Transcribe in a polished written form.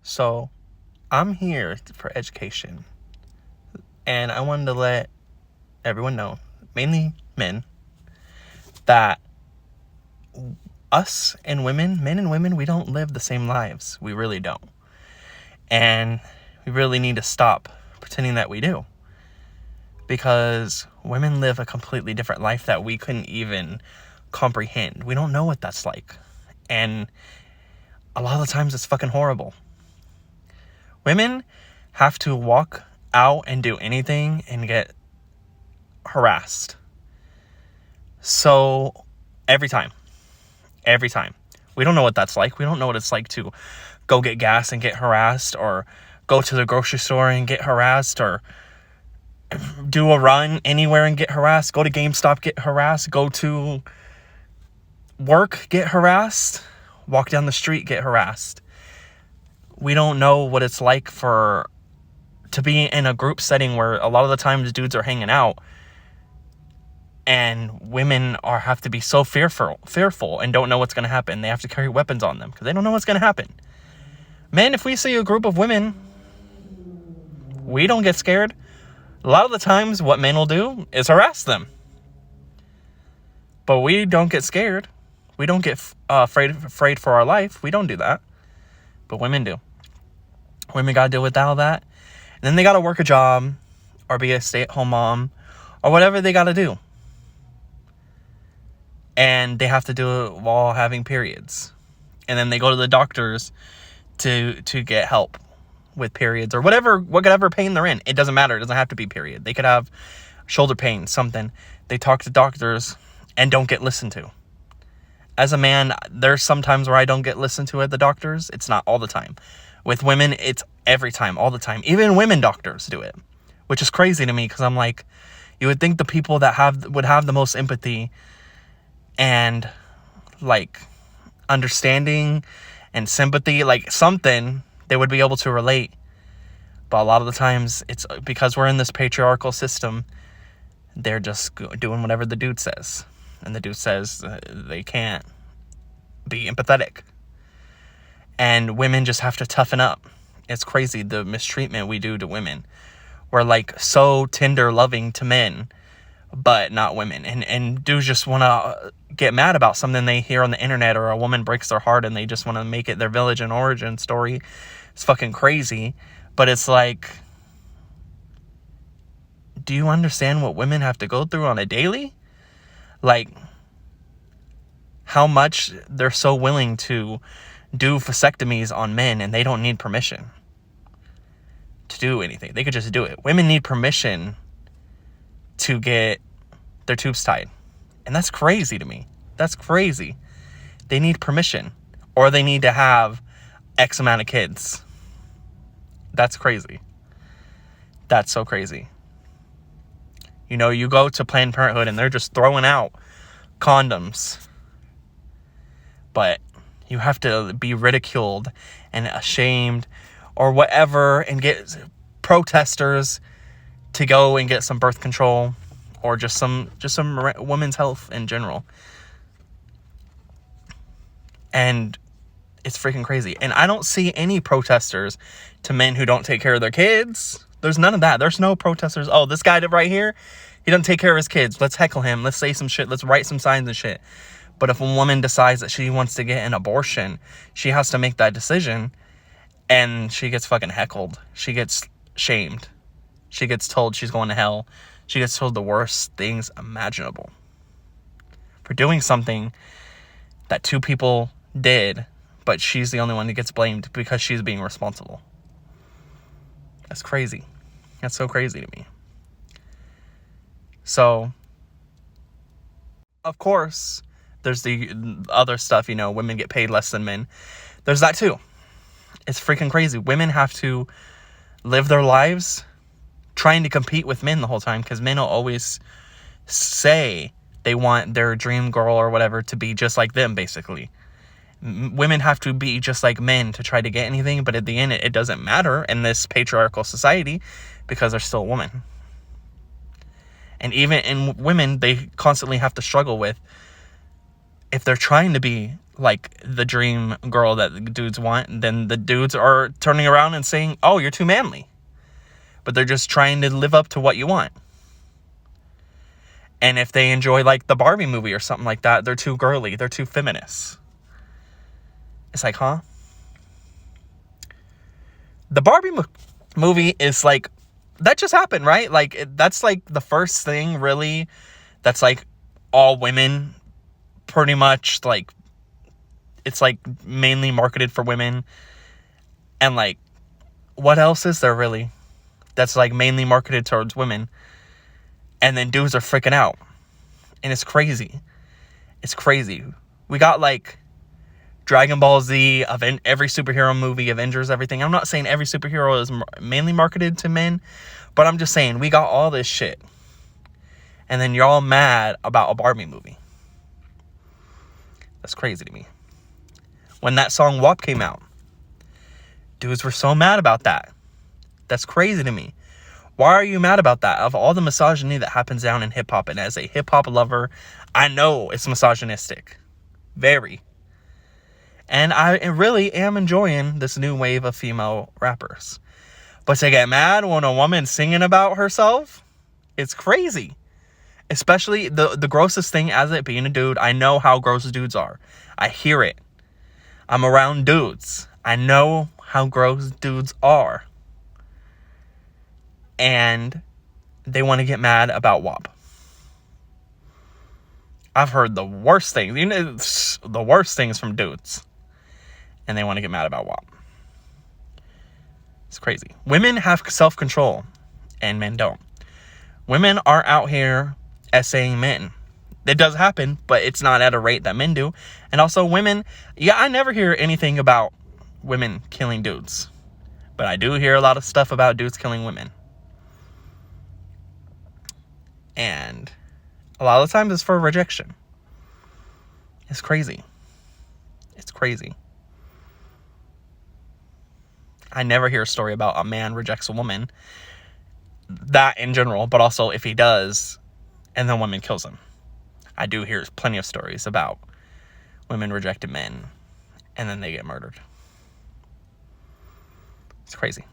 So I'm here for education, and I wanted to let everyone know, mainly men, that us and women, men and women, we don't live the same lives. We really don't. And we really need to stop pretending that we do. Because women live a completely different life that we couldn't even comprehend. We don't know what that's like. And a lot of the times it's fucking horrible. Women have to walk out and do anything and get harassed. So every time. We don't know what that's like. We don't know what it's like to go get gas and get harassed, or go to the grocery store and get harassed, or do a run anywhere and get harassed, go to GameStop, get harassed, go to work, get harassed, walk down the street, get harassed. We don't know what it's like to be in a group setting where a lot of the times dudes are hanging out and women have to be so fearful and don't know what's going to happen. They have to carry weapons on them because they don't know what's going to happen. Men, if we see a group of women, we don't get scared. A lot of the times what men will do is harass them. But we don't get scared. We don't get afraid for our life. We don't do that. But women do. Women got to deal with all that. And then they got to work a job or be a stay-at-home mom or whatever they got to do. And they have to do it while having periods. And then they go to the doctors to get help with periods or whatever pain they're in. It doesn't matter. It doesn't have to be period. They could have shoulder pain, something. They talk to doctors and don't get listened to. As a man, there's some times where I don't get listened to at the doctors. It's not all the time. With women, it's every time, all the time. Even women doctors do it, which is crazy to me because I'm like, you would think the people that would have the most empathy and like understanding and sympathy, like something, they would be able to relate. But a lot of the times it's because we're in this patriarchal system, they're just doing whatever the dude says. And the dude says they can't be empathetic. And women just have to toughen up. It's crazy the mistreatment we do to women. We're like so tender loving to men, but not women. And dudes just want to get mad about something they hear on the internet, or a woman breaks their heart and they just want to make it their village and origin story. It's fucking crazy. But it's like, do you understand what women have to go through on a daily? Like, how much they're so willing to do vasectomies on men and they don't need permission to do anything. They could just do it. Women need permission to get their tubes tied. And that's crazy to me. That's crazy. They need permission, or they need to have X amount of kids. That's crazy. That's so crazy. You know, you go to Planned Parenthood and they're just throwing out condoms. But you have to be ridiculed and ashamed or whatever and get protesters to go and get some birth control or just some women's health in general. And it's freaking crazy. And I don't see any protesters to men who don't take care of their kids. There's none of that. There's no protesters. Oh, this guy right here, he doesn't take care of his kids. Let's heckle him. Let's say some shit. Let's write some signs and shit. But if a woman decides that she wants to get an abortion, she has to make that decision. And she gets fucking heckled. She gets shamed. She gets told she's going to hell. She gets told the worst things imaginable for doing something that two people did, but she's the only one that gets blamed because she's being responsible. That's crazy. That's so crazy to me. So, of course, there's the other stuff, you know, women get paid less than men. There's that too. It's freaking crazy. Women have to live their lives trying to compete with men the whole time, because men will always say they want their dream girl or whatever to be just like them, basically. Women have to be just like men to try to get anything, but at the end, it doesn't matter in this patriarchal society because they're still a woman. And even in women, they constantly have to struggle with, if they're trying to be like the dream girl that the dudes want, and then the dudes are turning around and saying, oh, you're too manly. But they're just trying to live up to what you want. And if they enjoy like the Barbie movie or something like that, they're too girly, they're too feminist. It's like, huh? The Barbie movie is like, that just happened, right? Like, that's like the first thing really that's like all women, pretty much. Like, it's like mainly marketed for women. And like, what else is there really that's like mainly marketed towards women? And then dudes are freaking out. And it's crazy. It's crazy. We got like Dragon Ball Z, every superhero movie, Avengers, everything. I'm not saying every superhero is mainly marketed to men, but I'm just saying we got all this shit. And then you're all mad about a Barbie movie. That's crazy to me. When that song WAP came out, dudes were so mad about that. That's crazy to me. Why are you mad about that? Of all the misogyny that happens down in hip-hop, and as a hip-hop lover, I know it's misogynistic. Very. And I really am enjoying this new wave of female rappers. But to get mad when a woman's singing about herself, it's crazy. Especially the grossest thing, as it being a dude, I know how gross dudes are. I hear it. I'm around dudes. I know how gross dudes are. And they want to get mad about WAP. I've heard the worst things. The worst things from dudes. And they want to get mad about WAP. It's crazy. Women have self-control. And men don't. Women are out here essaying men. It does happen, but it's not at a rate that men do. And also women, I never hear anything about women killing dudes. But I do hear a lot of stuff about dudes killing women. And a lot of the times it's for rejection. It's crazy. It's crazy. I never hear a story about a man rejects a woman. That in general, but also if he does, and the woman kills him. I do hear plenty of stories about women rejecting men, and then they get murdered. It's crazy.